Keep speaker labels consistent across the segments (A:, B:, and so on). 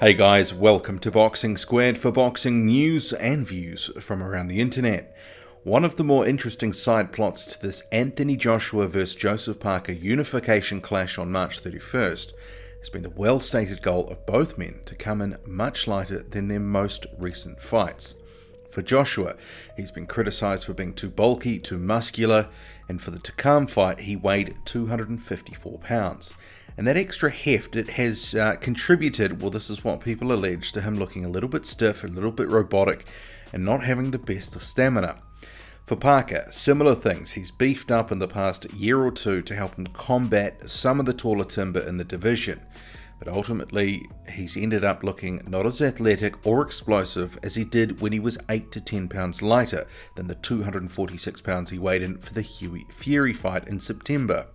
A: Hey guys, welcome to Boxing Squared for boxing news and views from around the internet. One of the more interesting side plots to this Anthony Joshua vs Joseph Parker unification clash on March 31st has been the well-stated goal of both men to come in much lighter than their most recent fights. For Joshua, he's been criticised for being too bulky, too muscular, and for the Takam fight he weighed 254 pounds. And that extra heft, it has contributed, well, this is what people allege, to him looking a little bit stiff, a little bit robotic, and not having the best of stamina. For Parker, similar things. He's beefed up in the past year or two to help him combat some of the taller timber in the division. But ultimately, he's ended up looking not as athletic or explosive as he did when he was 8 to 10 pounds lighter than the 246 pounds he weighed in for the Hughie Fury fight in September.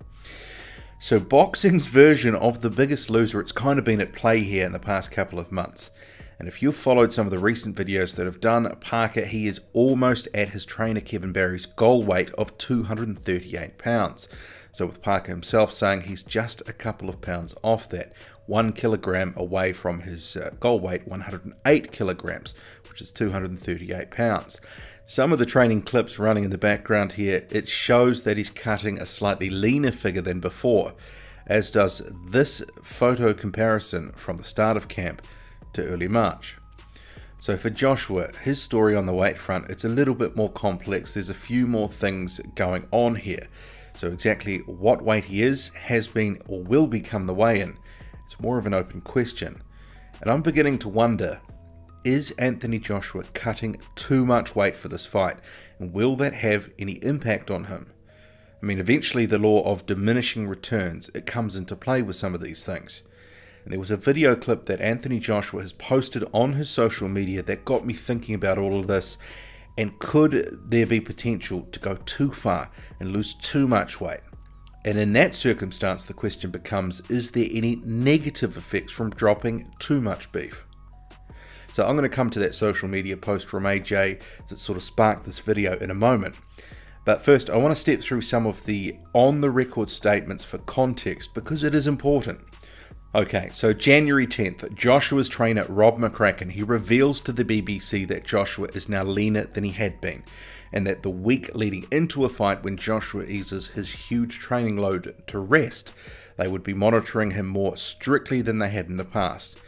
A: So boxing's version of The Biggest Loser, it's kind of been at play here in the past couple of months. And if you've followed some of the recent videos that have done Parker, he is almost at his trainer Kevin Barry's goal weight of 238 pounds. So with Parker himself saying he's just a couple of pounds off that, 1 kilogram away from his goal weight, 108 kilograms, which is 238 pounds. Some of the training clips running in the background here, it shows that he's cutting a slightly leaner figure than before, as does this photo comparison from the start of camp to early March. So for Joshua, his story on the weight front, it's a little bit more complex. There's a few more things going on here. So exactly what weight he is, has been, or will become the weigh-in, it's more of an open question. And I'm beginning to wonder, is Anthony Joshua cutting too much weight for this fight, and will that have any impact on him? I mean, eventually the law of diminishing returns, it comes into play with some of these things. And there was a video clip that Anthony Joshua has posted on his social media that got me thinking about all of this, and could there be potential to go too far and lose too much weight? And in that circumstance, the question becomes, is there any negative effects from dropping too much beef? So I'm going to come to that social media post from AJ that sort of sparked this video in a moment. But first, I want to step through some of the on-the-record statements for context, because it is important. Okay, so January 10th, Joshua's trainer Rob McCracken, he reveals to the BBC that Joshua is now leaner than he had been, and that the week leading into a fight when Joshua eases his huge training load to rest, they would be monitoring him more strictly than they had in the past.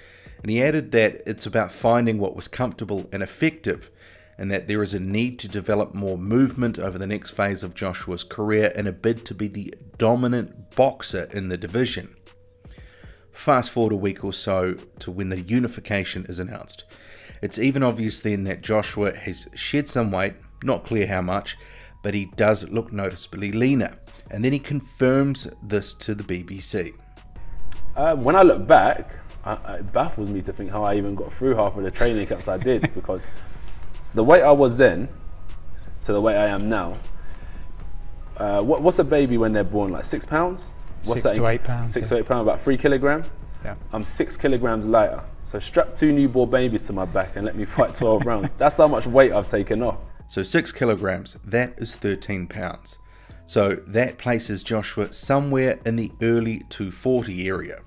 A: And he added that it's about finding what was comfortable and effective, and that there is a need to develop more movement over the next phase of Joshua's career in a bid to be the dominant boxer in the division. Fast forward a week or so to when the unification is announced. It's even obvious then that Joshua has shed some weight, not clear how much, but he does look noticeably leaner. And then he confirms this to the BBC.
B: When I look back, it baffles me to think how I even got through half of the training camps I did, because the weight I was then to the weight I am now, what's a baby when they're born, like 6 pounds? What's
C: 6 to 8 pounds.
B: 6 to 8 pounds, about 3 kilograms.
C: Yeah.
B: I'm 6 kilograms lighter. So strap 2 newborn babies to my back and let me fight 12 rounds. That's how much weight I've taken off.
A: So 6 kilograms, that is 13 pounds. So that places Joshua somewhere in the early 240 area.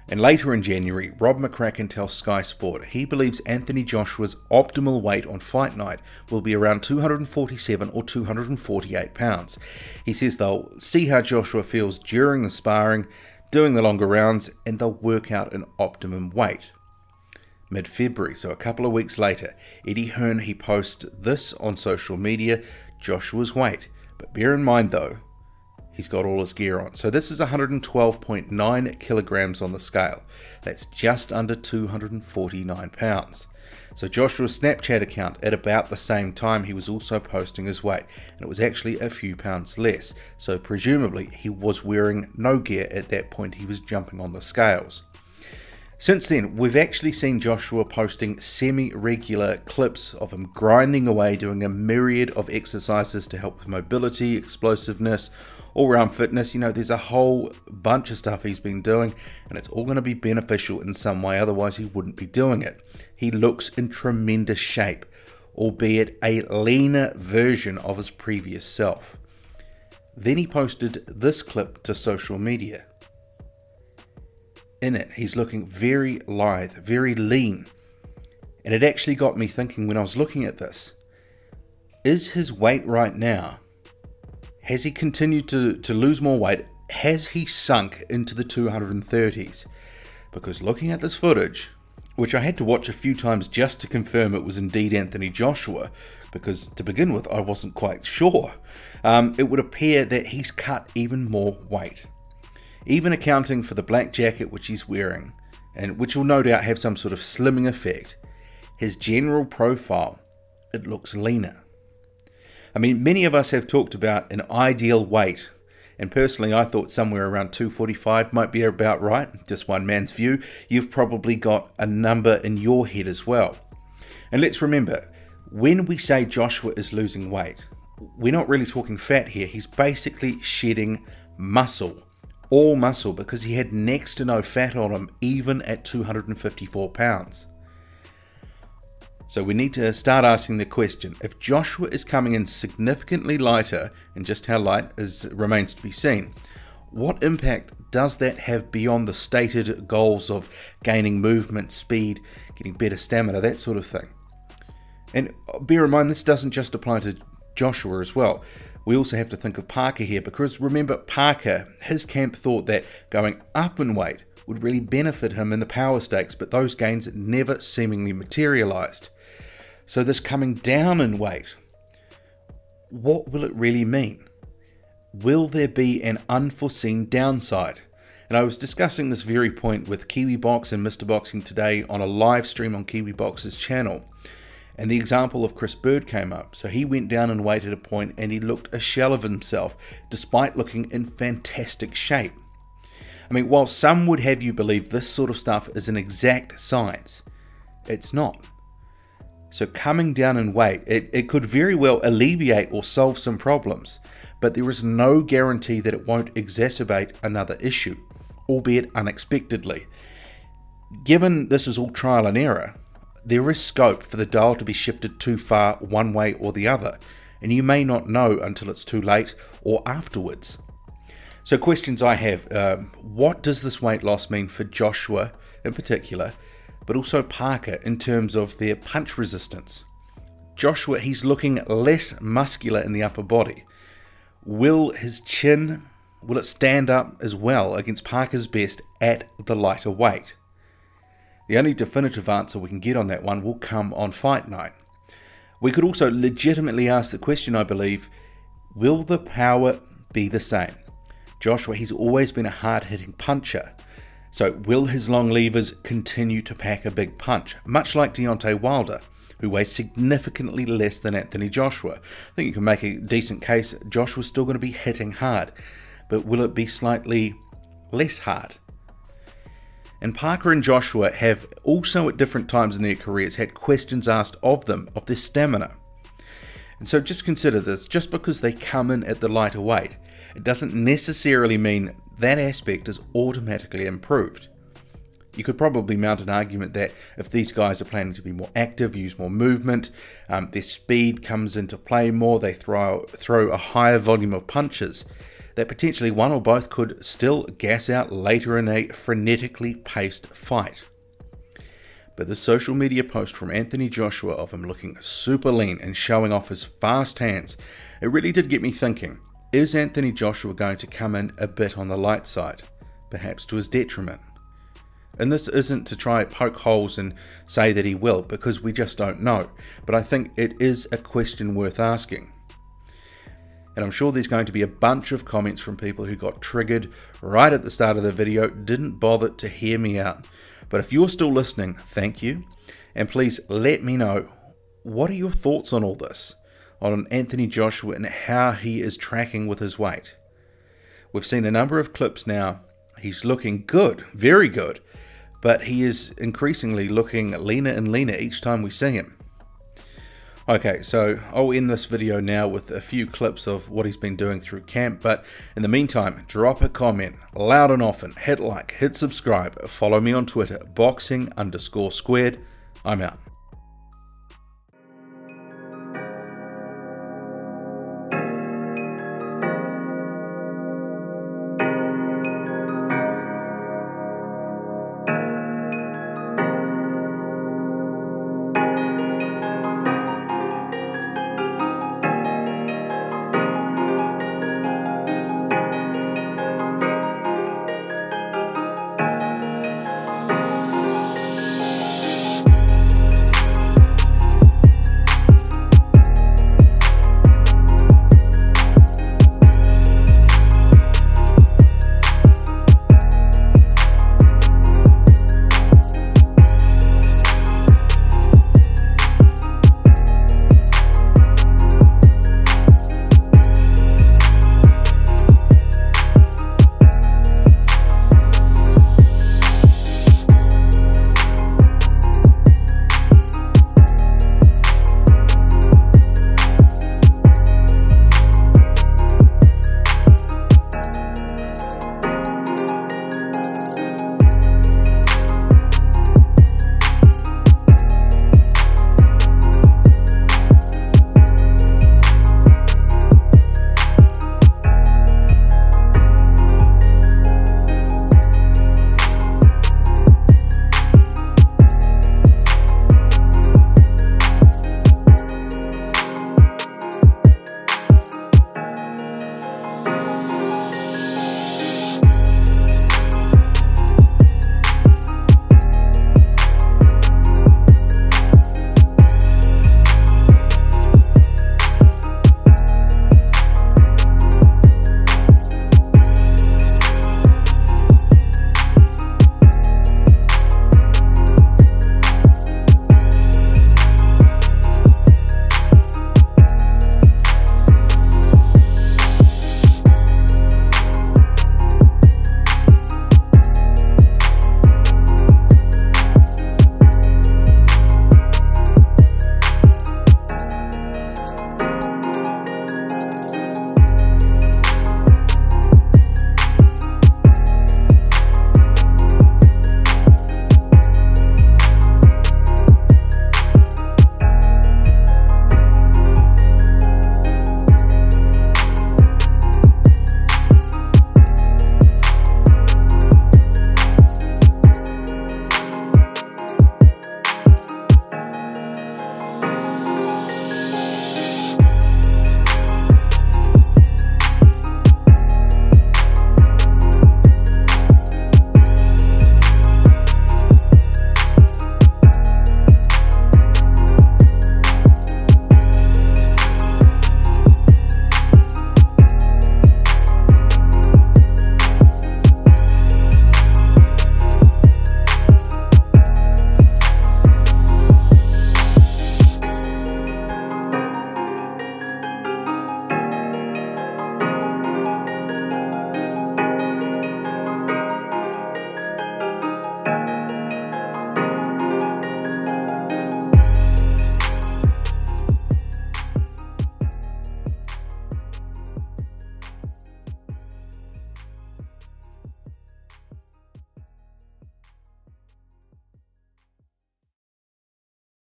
A: And later in January, Rob McCracken tells Sky Sport he believes Anthony Joshua's optimal weight on fight night will be around 247 or 248 pounds. He says they'll see how Joshua feels during the sparring, doing the longer rounds, and they'll work out an optimum weight. Mid-February, so a couple of weeks later, Eddie Hearn, he posts this on social media, Joshua's weight. But bear in mind though, he's got all his gear on. So this is 112.9 kilograms on the scale. That's just under 249 pounds. So Joshua's Snapchat account, at about the same time, he was also posting his weight, and it was actually a few pounds less. So presumably he was wearing no gear at that point he was jumping on the scales. Since then, we've actually seen Joshua posting semi-regular clips of him grinding away, doing a myriad of exercises to help with mobility, explosiveness, all-round fitness. You know, there's a whole bunch of stuff he's been doing, and it's all going to be beneficial in some way, otherwise he wouldn't be doing it. He looks in tremendous shape, albeit a leaner version of his previous self. Then he posted this clip to social media. in it. He's looking very lithe, very lean. And it actually got me thinking when I was looking at this, is his weight right now, has he continued to lose more weight? Has he sunk into the 230s? Because looking at this footage, which I had to watch a few times just to confirm it was indeed Anthony Joshua, because to begin with I wasn't quite sure, it would appear that he's cut even more weight. Even accounting for the black jacket which he's wearing, and which will no doubt have some sort of slimming effect, his general profile, it looks leaner. I mean, many of us have talked about an ideal weight, and personally I thought somewhere around 245 might be about right, just one man's view. You've probably got a number in your head as well. And let's remember, when we say Joshua is losing weight, we're not really talking fat here. He's basically shedding muscle, all muscle, because he had next to no fat on him even at 254 pounds. So we need to start asking the question, if Joshua is coming in significantly lighter, and just how light remains to be seen, what impact does that have beyond the stated goals of gaining movement, speed, getting better stamina, that sort of thing? And bear in mind, this doesn't just apply to Joshua as well. We also have to think of Parker here, because remember, Parker, his camp thought that going up in weight would really benefit him in the power stakes, but those gains never seemingly materialized. So this coming down in weight, what will it really mean? Will there be an unforeseen downside? And I was discussing this very point with KiwiBox and Mr. Boxing today on a live stream on KiwiBox's channel. And the example of Chris Bird came up. So he went down in weight at a point and he looked a shell of himself, despite looking in fantastic shape. I mean, while some would have you believe this sort of stuff is an exact science, it's not. So coming down in weight, it could very well alleviate or solve some problems, but there is no guarantee that it won't exacerbate another issue, albeit unexpectedly. Given this is all trial and error, there is scope for the dial to be shifted too far one way or the other, and you may not know until it's too late or afterwards. So questions I have, what does this weight loss mean for Joshua in particular, but also Parker in terms of their punch resistance? Joshua, he's looking less muscular in the upper body. Will his chin, will it stand up as well against Parker's best at the lighter weight? The only definitive answer we can get on that one will come on fight night. We could also legitimately ask the question, I believe, will the power be the same? Joshua, he's always been a hard-hitting puncher. So will his long levers continue to pack a big punch, much like Deontay Wilder, who weighs significantly less than Anthony Joshua? I think you can make a decent case Joshua's still going to be hitting hard, but will it be slightly less hard? And Parker and Joshua have also at different times in their careers had questions asked of them, of their stamina. And so just consider this, just because they come in at the lighter weight, it doesn't necessarily mean that aspect is automatically improved. You could probably mount an argument that if these guys are planning to be more active, use more movement, their speed comes into play more, they throw a higher volume of punches, that potentially one or both could still gas out later in a frenetically paced fight. But the social media post from Anthony Joshua of him looking super lean and showing off his fast hands, it really did get me thinking, is Anthony Joshua going to come in a bit on the light side, perhaps to his detriment? And this isn't to try poke holes and say that he will, because we just don't know, but I think it is a question worth asking. And I'm sure there's going to be a bunch of comments from people who got triggered right at the start of the video, didn't bother to hear me out. But if you're still listening, thank you. And please let me know, what are your thoughts on all this? On Anthony Joshua and how he is tracking with his weight? We've seen a number of clips now. He's looking good, very good. But he is increasingly looking leaner and leaner each time we see him. Okay, so I'll end this video now with a few clips of what he's been doing through camp, but in the meantime, drop a comment, loud and often, hit like, hit subscribe, follow me on Twitter, boxing_squared. I'm out.